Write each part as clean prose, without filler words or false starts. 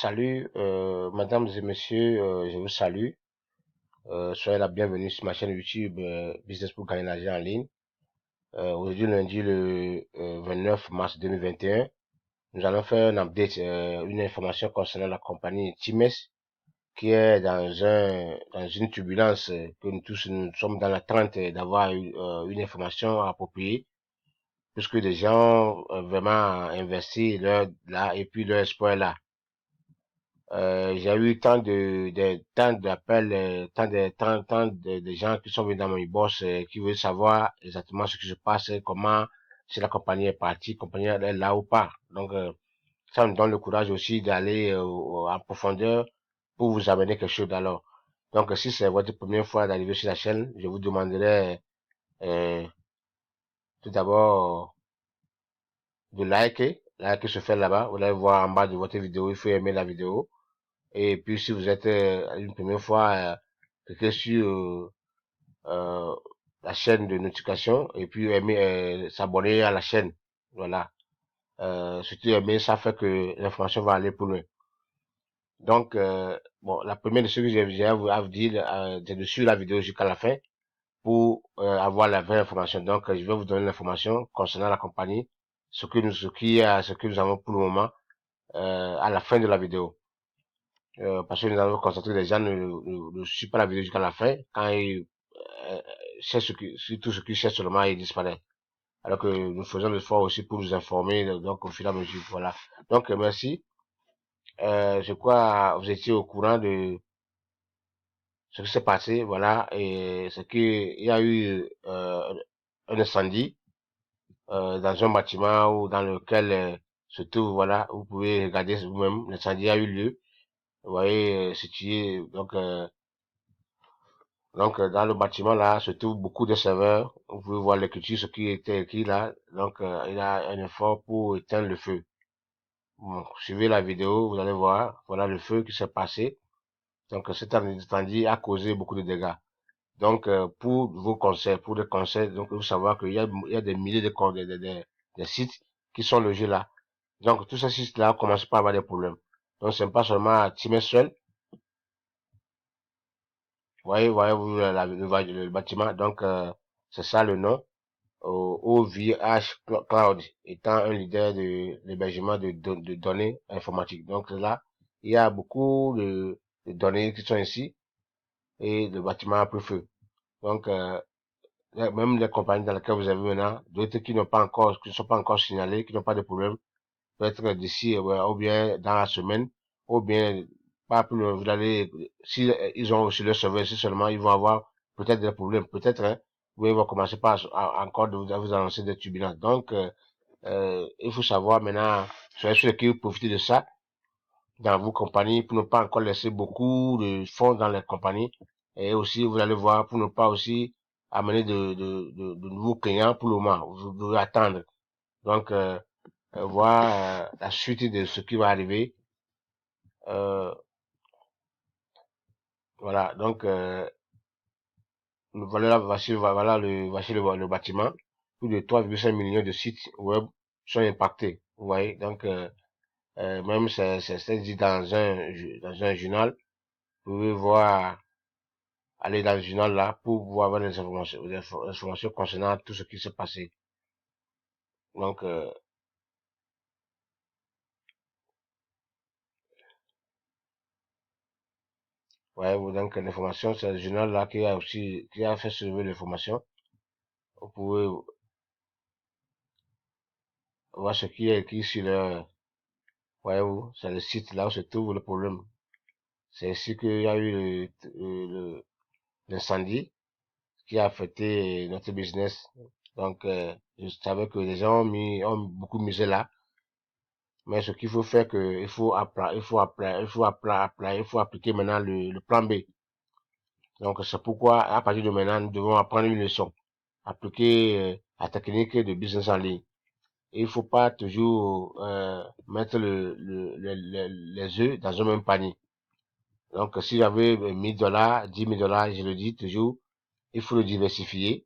Salut, mesdames et messieurs, je vous salue. Soyez la bienvenue sur ma chaîne YouTube Business pour gagner l'argent en ligne. Aujourd'hui, lundi le 29 mars 2021, nous allons faire un update, une information concernant la compagnie Times qui est dans une turbulence que nous tous nous sommes dans l'attente d'avoir une information appropriée puisque des gens vraiment investi là et puis leur espoir est là. J'ai eu tant d'appels, de gens qui sont venus dans mon e-boss, qui veulent savoir exactement ce qui se passe, comment, si la compagnie est partie, compagnie est là ou pas. Donc, ça me donne le courage aussi d'aller en profondeur pour vous amener quelque chose d'alors. Donc, si c'est votre première fois d'arriver sur la chaîne, je vous demanderai tout d'abord de liker se fait là-bas. Vous allez voir en bas de votre vidéo, il faut aimer la vidéo. Et puis, si vous êtes une première fois, cliquez sur euh, la chaîne de notification et puis aimer s'abonner à la chaîne. Voilà. Surtout aimer, ça fait que l'information va aller plus loin. Donc, bon, la première de ce que j'ai à vous dire, c'est de suivre la vidéo jusqu'à la fin pour avoir la vraie information. Donc, je vais vous donner l'information concernant la compagnie, ce que nous avons pour le moment à la fin de la vidéo. Parce que nous allons constater que les gens ne suivent pas la vidéo jusqu'à la fin. Quand ils cherchent tout ce qu'ils cherchent seulement, ils disparaissent. Alors que nous faisons l'effort aussi pour nous informer, donc au fur et à mesure, voilà. Donc, merci. Je crois que vous étiez au courant de ce qui s'est passé, voilà, et c'est qu'il y a eu un incendie dans un bâtiment ou dans lequel se trouve, voilà, vous pouvez regarder vous-même, l'incendie a eu lieu. Vous voyez, situé, dans le bâtiment là, se trouve beaucoup de serveurs. Vous pouvez voir l'écriture, ce qui était écrit là. Donc, il y a un effort pour éteindre le feu. Bon, suivez la vidéo, vous allez voir. Voilà le feu qui s'est passé. Donc, cet incendie a causé beaucoup de dégâts. Donc, pour vos conseils, pour des conseils, donc, il faut savoir qu'il y a des milliers de sites qui sont logés là. Donc, tous ces sites-là commencent pas à avoir des problèmes. Donc, c'est pas seulement à Timer seul. Voyez-vous le bâtiment. Donc, c'est ça le nom. OVH Cloud étant un leader de l'hébergement de données informatiques. Donc là, il y a beaucoup de données qui sont ici et le bâtiment a pris feu. Donc, même les compagnies dans lesquelles vous avez maintenant, d'autres qui n'ont pas encore, qui ne sont pas encore signalées, qui n'ont pas de problème, peut-être d'ici, ou bien dans la semaine, ou bien pas plus loin, vous allez, si ils ont aussi leur serveur, si seulement ils vont avoir peut-être des problèmes, peut-être, hein, oui, ils vont commencer par encore de vous annoncer des turbulences. Donc, il faut savoir maintenant, soyez sûr que vous profitez de ça dans vos compagnies pour ne pas encore laisser beaucoup de fonds dans les compagnies. Et aussi, vous allez voir, pour ne pas aussi amener de nouveaux clients pour le moment. Vous devez attendre. Donc, voir la suite de ce qui va arriver. Euh, voilà, donc voici le bâtiment. Plus de 3,5 millions de sites web sont impactés. Vous voyez, donc même c'est dit dans un journal. Vous pouvez voir, aller dans le journal là pour pouvoir avoir des informations concernant tout ce qui s'est passé. Donc ouais, donc l'information, c'est le journal là qui a fait soulever l'information. Vous pouvez voir ce qui est écrit sur le, voyez-vous, c'est le site là où se trouve le problème. C'est ici qu'il y a eu l'incendie qui a affecté notre business. Donc, je savais que les gens ont beaucoup misé là. Mais ce qu'il faut faire, que il faut appliquer maintenant le plan B. Donc, c'est pourquoi, à partir de maintenant, nous devons apprendre une leçon. Appliquer la technique de business en ligne. Et il faut pas toujours mettre les œufs dans un même panier. Donc, si j'avais 1000 $, 10 000 $, je le dis toujours, il faut le diversifier.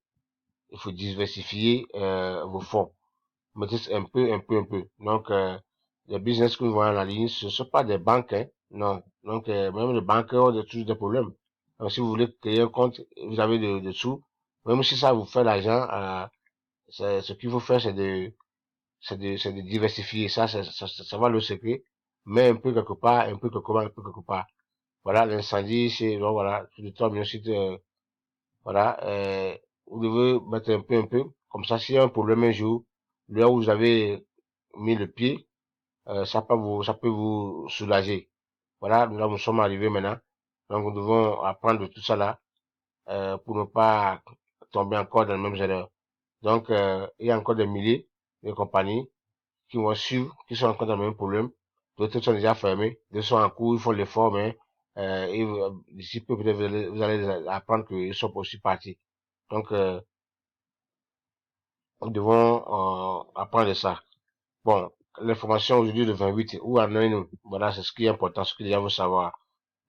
Il faut diversifier vos fonds. Mettez un peu. Donc, les business que vous voyez en la ligne, ce ne sont pas des banques, hein, non. Donc, même les banques ont toujours des problèmes. Donc, si vous voulez créer un compte, vous avez de sous, même si ça vous fait l'argent, ce qu'il faut faire, c'est de diversifier. Ça va le secret, mais un peu quelque part, un peu quelque part, un peu quelque part. Voilà, l'incendie, c'est, donc voilà, sur le toit, bien sûr, voilà, vous devez mettre un peu, comme ça, s'il y a un problème un jour, là où vous avez mis le pied, ça peut vous soulager. Voilà, là, nous sommes arrivés maintenant. Donc, nous devons apprendre de tout ça là, pour ne pas tomber encore dans le même erreur. Donc, il y a encore des milliers de compagnies qui vont suivre, qui sont encore dans le même problème. D'autres sont déjà fermés, d'autres sont en cours, ils font l'effort, mais d'ici peu, peut-être vous allez apprendre qu'ils sont aussi partis. Donc, nous devons apprendre ça. Bon, l'information aujourd'hui de 28, où en est-nous? Voilà, c'est ce qui est important, ce que les gens veulent savoir.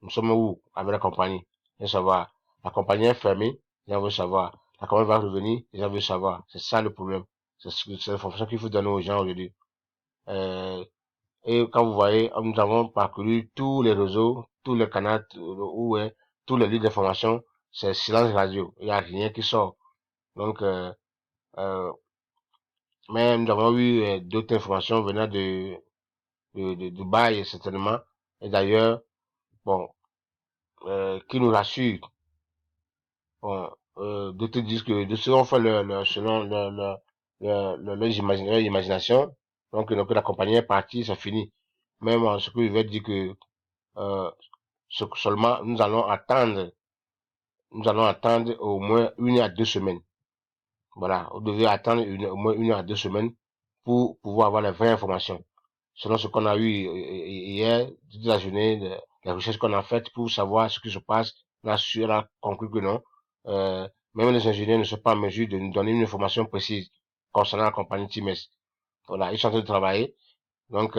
Nous sommes où avec la compagnie? Ils veulent savoir. La compagnie est fermée, les gens veulent savoir. La compagnie va revenir, les gens veulent savoir. C'est ça le problème. C'est l'information qu'il faut donner aux gens aujourd'hui. Euh, et quand vous voyez, nous avons parcouru tous les réseaux, tous les canaux, où est, tous les lieux d'information, c'est silence radio. Il n'y a rien qui sort. Donc, euh, mais nous avons eu d'autres informations venant de Dubaï, certainement. Et d'ailleurs, bon, qui nous rassure. Bon, d'autres disent que de ceux ont fait selon leur imagination. Donc, la compagnie est partie, c'est fini. Même ce que je vais dire que euh, seulement nous allons attendre au moins 1 à 2 semaines. Voilà, vous devez attendre au moins 1 à 2 semaines pour pouvoir avoir les vraies informations. Selon ce qu'on a eu hier, toute la journée, les recherches qu'on a faites pour savoir ce qui se passe, on a conclu que non. Euh, Même les ingénieurs ne sont pas en mesure de nous donner une information précise concernant la compagnie Times. Voilà, ils sont en train de travailler. Donc,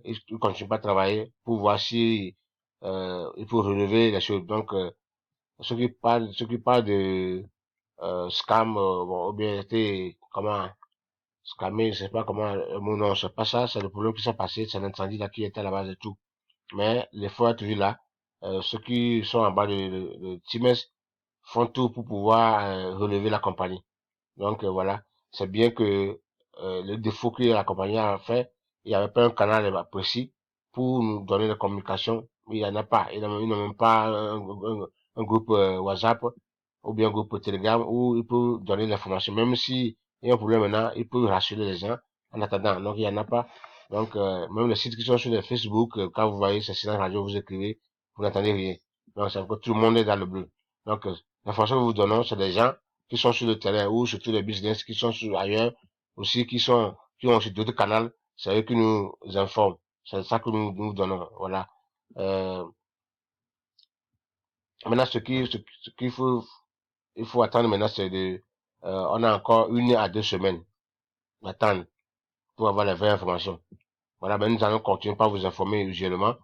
ils continuent pas à travailler pour voir si il faut relever les choses. Donc, ceux qui parlent de scam, bon, ou bien été, comment, scammer, je sais pas comment, non, c'est pas ça, c'est le problème qui s'est passé, c'est l'incendie là qui était à la base de tout. Mais l'effort est toujours là. Ceux qui sont en bas de Times font tout pour pouvoir relever la compagnie. Donc voilà, c'est bien que le défaut que la compagnie a fait, il n'y avait pas un canal précis pour nous donner les communications. Il n'y en a pas. Il n'a même pas un groupe WhatsApp ou bien un groupe Telegram où il peut donner l'information. Même si il y a un problème maintenant, il peut rassurer les gens en attendant. Donc il n'y en a pas. Donc même les sites qui sont sur les Facebook, quand vous voyez c'est silence radio, vous écrivez, vous n'entendez rien. Donc c'est que tout le monde est dans le bleu. Donc l'information que nous vous donnons, c'est des gens qui sont sur le terrain ou surtout les business qui sont sur ailleurs aussi qui ont aussi d'autres canaux, c'est eux qui nous informent. C'est ça que nous donnons. Voilà. Euh, Maintenant, ce qu'il faut, il faut attendre maintenant, c'est on a encore 1 à 2 semaines d'attendre pour avoir les vraies informations. Voilà, mais nous allons continuer par vous informer usuellement.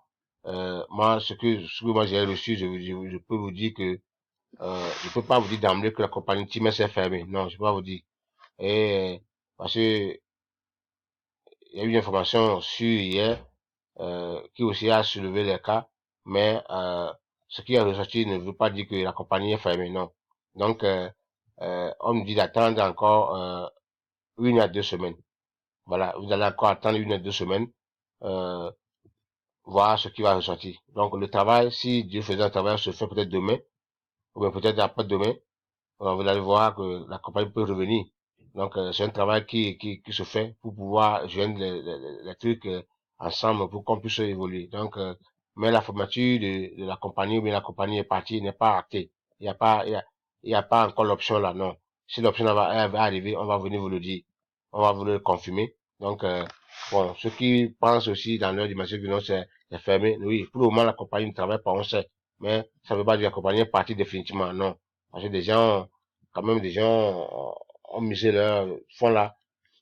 Moi, ce que moi j'ai reçu, je peux vous dire que, je peux pas vous dire d'emblée que la compagnie Times est fermée. Non, je peux pas vous dire. Et, parce que il y a eu une information sur hier qui aussi a soulevé les cas, mais ce qui est ressorti ne veut pas dire que la compagnie est fermée, non. Donc, on nous dit d'attendre encore 1 à 2 semaines. Voilà, vous allez encore attendre 1 à 2 semaines, euh, voir ce qui va ressortir. Donc, le travail, si Dieu faisait un travail, se fait peut-être demain, ou bien peut-être après-demain, vous allez voir que la compagnie peut revenir. Donc, c'est un travail qui se fait pour pouvoir joindre les trucs ensemble pour qu'on puisse évoluer. Donc, mais la fermeture de la compagnie ou bien la compagnie est partie n'est pas actée. Il y a pas encore l'option là, non. Si l'option elle va arriver, on va venir vous le dire. On va vous le confirmer. Donc, bon, ceux qui pensent aussi dans leur dimension que non, c'est fermé. Oui, pour le moment, la compagnie ne travaille pas, on sait. Mais ça ne veut pas dire que la compagnie est partie définitivement, non. Parce que des gens, quand même, des gens ont misé leur fonds là.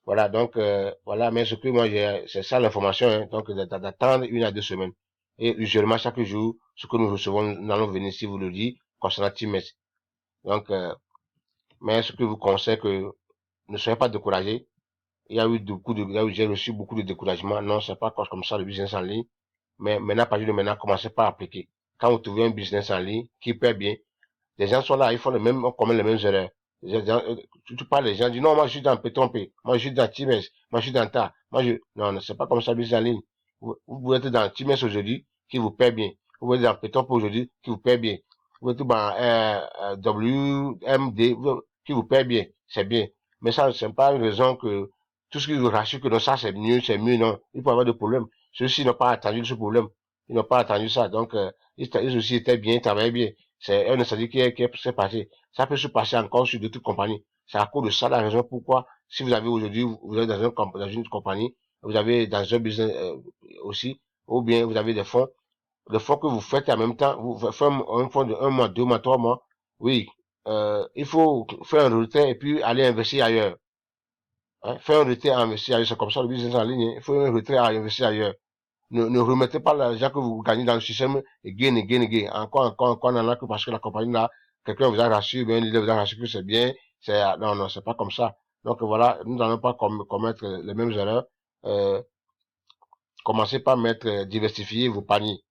Voilà, donc, voilà, mais ce que moi j'ai, c'est ça l'information, hein, donc d'attendre 1 à 2 semaines. Et usuellement, chaque jour, ce que nous recevons, nous allons venir, si vous le dites, concernant Teams. Donc, mais ce que je vous conseille, que ne soyez pas découragés, il y a eu j'ai reçu beaucoup de découragement. Non, c'est pas comme ça le business en ligne. Mais maintenant, à partir de maintenant, commencez pas à appliquer. Quand vous trouvez un business en ligne qui paie bien, les gens sont là, ils font on commet les mêmes erreurs. Tu parles, les gens disent, non, moi, je suis dans Pétompé, moi, je suis dans Times, moi, je suis dans Ta, non, non, c'est pas comme ça, business en ligne. Vous êtes dans Times aujourd'hui, qui vous paie bien. Vous êtes dans Pétompé aujourd'hui, qui vous paie bien. Vous êtes dans, WMD, qui vous paie bien. C'est bien. Mais ça, c'est pas une raison que tout ce qui vous rassure que non, ça, c'est mieux, non. Il peut y avoir des problèmes. Ceux-ci n'ont pas attendu ce problème. Ils n'ont pas attendu ça. Donc, ils aussi étaient bien, ils travaillaient bien. C'est un incendie qui s'est passé. Ça peut se passer encore sur d'autres compagnies. C'est à cause de ça la raison pourquoi, si vous avez aujourd'hui, vous êtes dans une compagnie, vous avez dans un business aussi, ou bien vous avez des fonds, le fonds que vous faites en même temps, vous faites un fonds de 1 mois, 2 mois, 3 mois, oui, il faut faire un retrait et puis aller investir ailleurs. Hein, faire un retrait à investir ailleurs, c'est comme ça le business en ligne, hein. Il faut un retrait à investir ailleurs. Ne remettez pas l'argent que vous gagnez dans le système et gain, et gain, et gain. Encore, en a que parce que la compagnie là, quelqu'un vous a rassuré, bien, il vous a rassuré que c'est bien. Non, non, c'est pas comme ça. Donc voilà, nous n'allons pas commettre les mêmes erreurs. Euh, Commencez par mettre, diversifier vos paniers.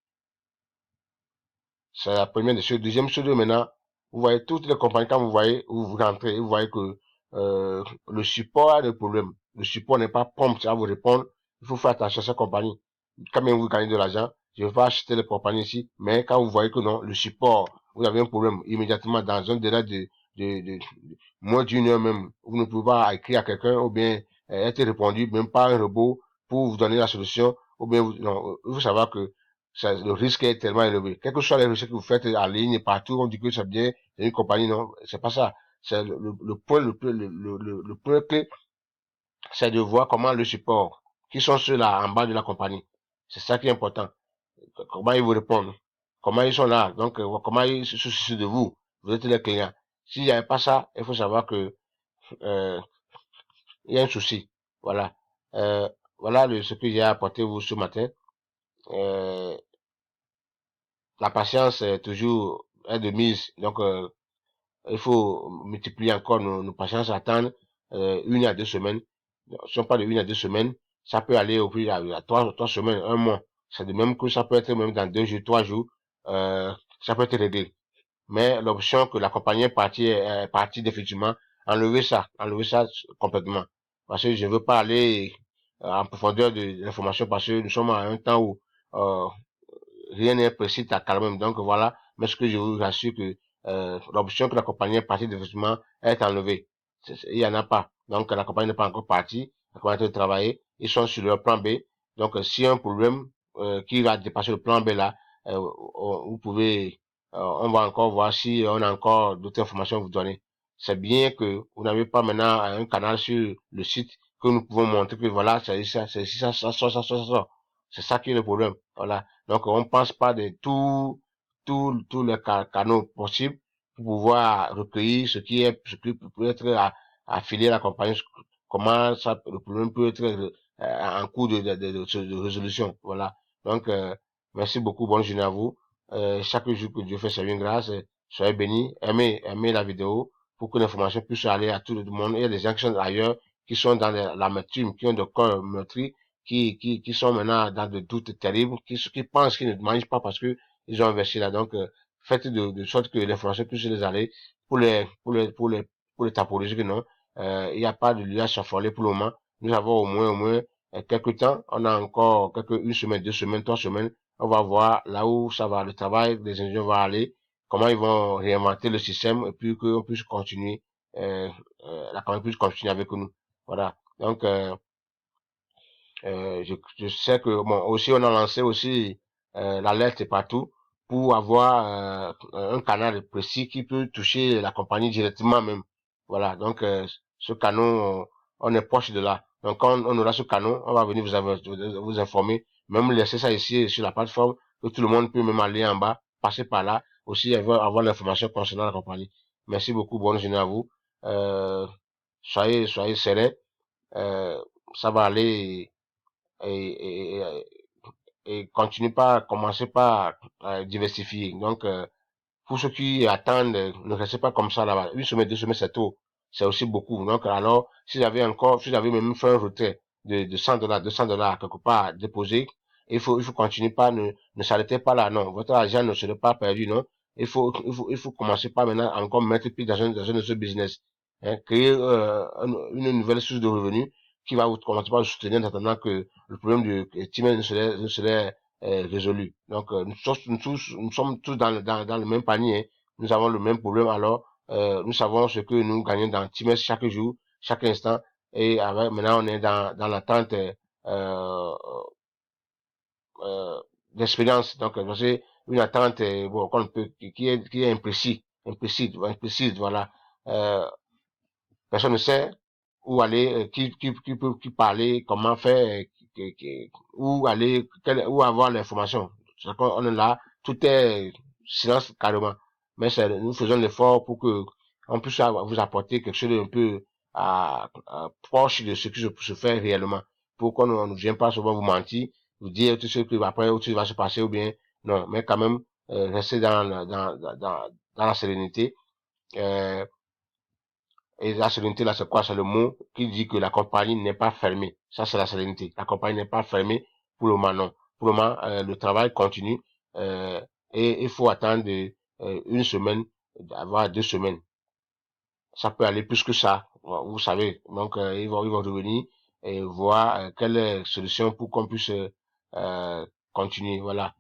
C'est la première des choses. Deuxième chose, maintenant, vous voyez toutes les compagnies, quand vous voyez, vous rentrez, vous voyez que le support a des problèmes. Le support n'est pas prompt à vous répondre. Il faut faire attention à cette compagnie. Quand même vous gagnez de l'argent, je vais pas acheter les compagnies ici, mais quand vous voyez que non, le support, vous avez un problème immédiatement dans un délai de moins d'une heure même, vous ne pouvez pas écrire à quelqu'un ou bien être répondu, même pas un robot pour vous donner la solution, ou bien non, il faut savoir que le risque est tellement élevé. Quel que soit les risques que vous faites en ligne, partout, on dit que c'est bien, c'est une compagnie, non, c'est pas ça. C'est le point le point clé, c'est de voir comment le support, qui sont ceux-là en bas de la compagnie. C'est ça qui est important. Comment ils vous répondent, comment ils sont là, donc comment ils se soucient de vous. Vous êtes les clients. S'il n'y avait pas ça, il faut savoir que euh, il y a un souci. Voilà. Voilà ce que j'ai apporté vous ce matin. Euh, la patience est toujours est de mise. Donc, il faut multiplier encore nos patiences, attendre 1 à 2 semaines. Si on parle de 1 à 2 semaines, ça peut aller au plus à 3 semaines, 1 mois. C'est de même que ça peut être même dans 2 jours, 3 jours, ça peut être réglé. Mais l'option que la compagnie est partie définitivement, enlever ça complètement. Parce que je ne veux pas aller en profondeur de l'information parce que nous sommes à un temps où euh, rien n'est précis quand même. Donc voilà, mais ce que je vous rassure que l'option que la compagnie est partie définitivement est enlevée. Il y en a pas. Donc la compagnie n'est pas encore partie, la compagnie est en train de travailler, ils sont sur leur plan B. Donc s'il y a un problème qui va dépasser le plan B là, vous pouvez, on va encore voir si on a encore d'autres informations à vous donner. C'est bien que vous n'avez pas maintenant un canal sur le site que nous pouvons montrer que voilà, c'est ça, ça. C'est ça qui est le problème. Voilà. Donc, on pense pas de tous les canaux possibles pour pouvoir recueillir ce qui peut être affilié à la compagnie, comment ça, le problème peut être en cours de résolution. Voilà. Donc, merci beaucoup, bonne journée à vous. Chaque jour que Dieu fait sa une grâce, soyez bénis, aimez la vidéo pour que l'information puisse aller à tout le monde. Il y a des gens qui sont ailleurs, qui sont dans l'amertume, qui ont de corps meurtri, qui sont maintenant dans de doutes terribles, qui pensent qu'ils ne mangent pas parce que ils ont investi là. Donc, faites de sorte que l'information puisse les aller pour les tapologies que non. Il n'y a pas de lieu à s'affoler pour le moment. Nous avons au moins quelques temps. On a encore une semaine, 2 semaines, 3 semaines. On va voir là où ça va, le travail des ingénieurs va aller, comment ils vont réinventer le système et puis qu'on puisse continuer, la campagne puisse continuer avec nous. Voilà. Donc, je sais que bon aussi on a lancé aussi l'alerte partout pour avoir un canal précis qui peut toucher la compagnie directement même. Voilà, donc ce canal on est proche de là. Donc quand on aura ce canal, on va venir vous informer, même laisser ça ici sur la plateforme que tout le monde peut même aller en bas, passer par là, aussi avoir l'information concernant la compagnie. Merci beaucoup, bonne journée à vous. Euh, soyez sereins, euh, ça va aller et, et continue pas, commencez pas à diversifier. Donc, pour ceux qui attendent, ne restez pas comme ça là-bas. 8 semaines, 2 semaines, c'est tôt. c'est aussi beaucoup. Donc, alors, si j'avais même fait un retrait de $100, $200 quelque part à déposer, il faut continuer pas, ne s'arrêtez pas là, non. Votre argent ne serait pas perdu, non. Il faut commencer par maintenant encore mettre pied dans un autre business. Hein, créer une nouvelle source de revenus qui va vous commencer par vous soutenir en attendant que le problème du Timen ne serait résolu. Donc, nous sommes tous dans le même panier. Hein. Nous avons le même problème. Alors, nous savons ce que nous gagnons dans Times chaque jour, chaque instant. Et avec, maintenant, on est dans l'attente euh, d'expérience. Donc, c'est une attente bon, qu'on peut, qui est imprécise, voilà. Personne ne sait où aller, qui peut qui parler, comment faire, où aller, où avoir l'information. On est là, tout est silence carrément. Mais nous faisons l'effort pour que on puisse vous apporter quelque chose d'un peu proche de ce qui se fait réellement. Pour qu'on ne vienne pas souvent vous mentir, vous dire tout ce que après où tout va se passer ou bien non, mais quand même rester dans la sérénité. Euh, et la sérénité, là, c'est quoi? C'est le mot qui dit que la compagnie n'est pas fermée. Ça, c'est la sérénité. La compagnie n'est pas fermée pour le moment, non. Pour le moment, le travail continue et il faut attendre une semaine, avoir 2 semaines. Ça peut aller plus que ça, vous savez. Donc, ils vont revenir et voir quelle est la solution pour qu'on puisse continuer. Voilà.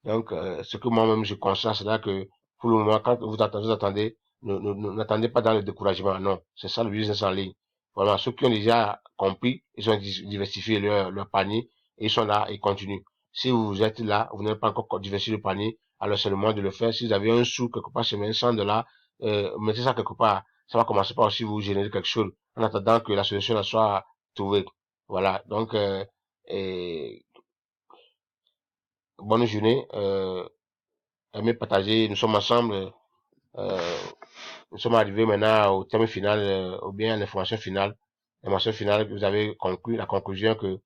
Donc, ce que moi-même je constate, c'est là que pour le moment, quand vous attendez, n'attendez pas dans le découragement. Non, c'est ça le business en ligne. Voilà, ceux qui ont déjà compris, ils ont diversifié leur panier et ils sont là et continuent. Si vous êtes là, vous n'avez pas encore diversifié le panier, alors c'est le moment de le faire. Si vous avez un sou quelque part, c'est même $100, mettez ça quelque part. Ça va commencer par aussi vous générer quelque chose en attendant que la solution là soit trouvée. Voilà, donc, et bonne journée. Aimé partager, nous sommes ensemble, euh, nous sommes arrivés maintenant au thème final, ou bien à l'information finale. L'information finale que vous avez conclu, la conclusion que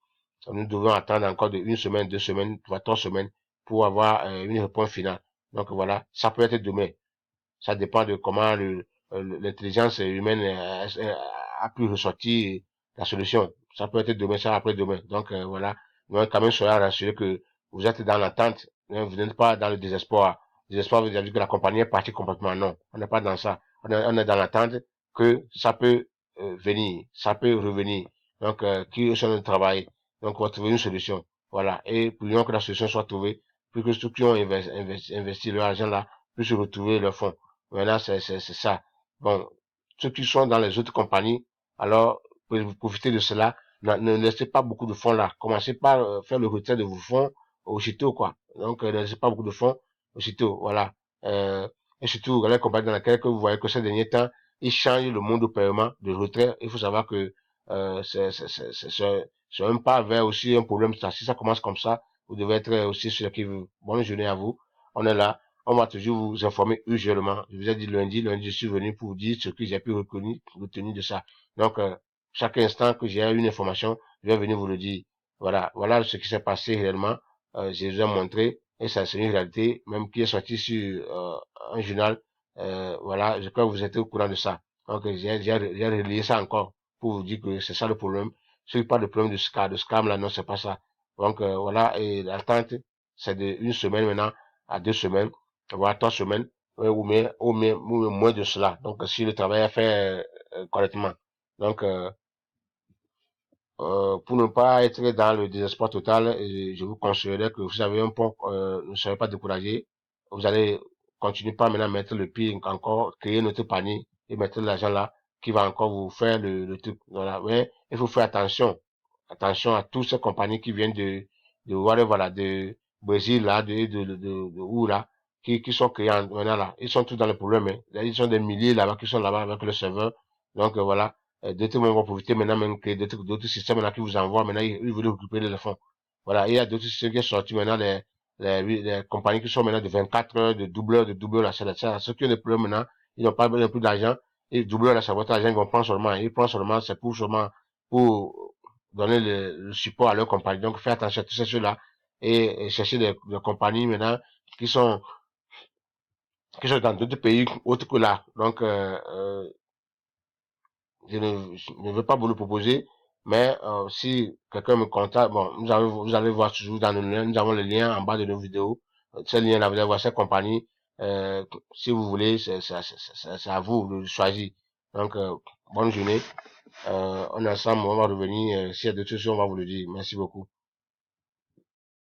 nous devons attendre encore de 1 semaine, 2 semaines, 3 semaines pour avoir une réponse finale. Donc voilà, ça peut être demain. Ça dépend de comment l'intelligence humaine a pu ressortir la solution. Ça peut être demain, ça après demain. Donc voilà, mais quand même soyez rassurés que vous êtes dans l'attente, hein, vous n'êtes pas dans le désespoir. Désespoir veut dire que la compagnie est partie complètement. Non, on n'est pas dans ça. On est dans l'attente que ça peut venir, ça peut revenir. Donc qui sont de travail. Donc on va trouver une solution. Voilà. Et pour que la solution soit trouvée, pour que ceux qui ont investi leur argent là puissent retrouver leur fonds. Maintenant, c'est ça. Bon, ceux qui sont dans les autres compagnies, alors, vous profitez de cela. Ne laissez pas beaucoup de fonds là. Commencez par faire le retrait de vos fonds aussitôt, quoi. Donc, ne laissez pas beaucoup de fonds aussitôt, voilà. Et surtout, dans les compagnies dans lesquelles que vous voyez que ces derniers temps, ils changent le monde de paiement, de retrait. Il faut savoir que c'est un pas vers aussi un problème. Si ça commence comme ça, vous devez être aussi sur le qui-vive. Bonne journée à vous. On est là. On va toujours vous informer usuellement. Je vous ai dit lundi, je suis venu pour vous dire ce que j'ai pu retenir de ça. Donc, chaque instant que j'ai une information, je vais venir vous le dire. Voilà, voilà ce qui s'est passé réellement. Je vous ai montré, et ça c'est une réalité, même qui est sortie sur un journal. Voilà, je crois que vous êtes au courant de ça. Donc, j'ai relayé ça encore pour vous dire que c'est ça le problème. Ce n'est pas le problème de scam là, non, c'est pas ça. Donc, voilà, et l'attente, c'est de 1 semaine maintenant à 2 semaines voire 3 semaines, ou moins de cela. Donc, si le travail est fait correctement. Donc, pour ne pas être dans le désespoir total, je vous conseillerais que vous avez un point, ne soyez pas découragé. Vous allez continuer par maintenant mettre le pied encore, créer notre panier et mettre l'argent là qui va encore vous faire le truc. Voilà. Mais il faut faire attention à toutes ces compagnies qui viennent voilà, de Brésil là, de où là, qui sont créés maintenant là. Ils sont tous dans le problème. Hein. Ils sont des milliers là-bas qui sont là-bas avec le serveur. Donc voilà. D'autres même vont profiter maintenant même que d'autres systèmes là qui vous envoient maintenant, ils veulent récupérer le fonds. Voilà, il y a d'autres systèmes qui sont sortis maintenant, les compagnies qui sont maintenant de 24 heures, de doubleurs, là, ça. Ceux qui ont des problèmes maintenant, ils n'ont pas besoin plus d'argent, et doubleurs, là, ça votre argent, ils vont prendre seulement, ils prennent seulement, c'est pour seulement, pour donner le support à leur compagnie. Donc, faites attention à tous ces choses-là, et chercher des compagnies maintenant qui sont, qui sont dans d'autres pays autres que là. Donc, je ne veux pas vous le proposer, mais si quelqu'un me contacte, bon, vous allez voir toujours dans le lien, nous avons le lien en bas de nos vidéos. Ce lien-là, vous allez voir cette compagnie. Si vous voulez, c'est à vous de choisir. Donc, bonne journée. On est ensemble, on va revenir. S'il y a d'autres choses, on va vous le dire. Merci beaucoup.